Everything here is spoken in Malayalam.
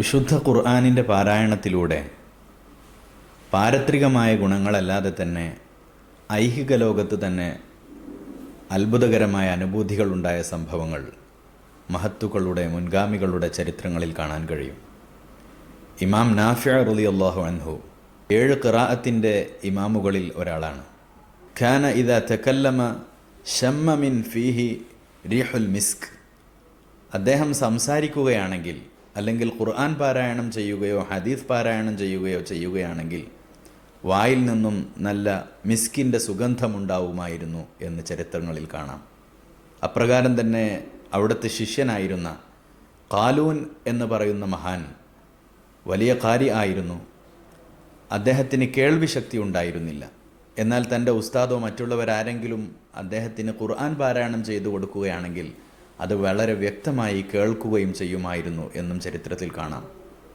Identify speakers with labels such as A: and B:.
A: വിശുദ്ധ ഖുർആനിൻ്റെ പാരായണത്തിലൂടെ പാരത്രികമായ ഗുണങ്ങളല്ലാതെ തന്നെ ഐഹിക ലോകത്ത് തന്നെ അത്ഭുതകരമായ അനുഭൂതികളുണ്ടായ സംഭവങ്ങൾ മഹത്തുക്കളുടെ മുൻഗാമികളുടെ ചരിത്രങ്ങളിൽ കാണാൻ കഴിയും. ഇമാം നാഫിഅ റളിയല്ലാഹു അൻഹു 7 ഖിറാഅത്തിൻ്റെ ഇമാമുകളിൽ ഒരാളാണ്. ഖാന ഇദാ തകല്ലമ ശമ്മ മിൻ ഫീഹി റീഹുൽ മിസ്ക്. അദ്ദേഹം സംസാരിക്കുകയാണെങ്കിൽ അല്ലെങ്കിൽ ഖുർആൻ പാരായണം ചെയ്യുകയോ ഹദീസ് പാരായണം ചെയ്യുകയാണെങ്കിൽ വായിൽ നിന്നും നല്ല മിസ്കിൻ്റെ സുഗന്ധമുണ്ടാവുമായിരുന്നു എന്ന് ചരിത്രങ്ങളിൽ കാണാം. അപ്രകാരം തന്നെ അവിടുത്തെ ശിഷ്യനായിരുന്ന ഖാലൂൻ എന്ന് പറയുന്ന മഹാൻ വലിയ ഖാരി ആയിരുന്നു. അദ്ദേഹത്തിന് കേൾവി ശക്തി ഉണ്ടായിരുന്നില്ല. എന്നാൽ തൻ്റെ ഉസ്താദോ മറ്റുള്ളവരാരെങ്കിലും അദ്ദേഹത്തിന് ഖുർആൻ പാരായണം ചെയ്തു കൊടുക്കുകയാണെങ്കിൽ അത് വളരെ വ്യക്തമായി കേൾക്കുകയും ചെയ്യുമായിരുന്നു എന്നും ചരിത്രത്തിൽ കാണാം.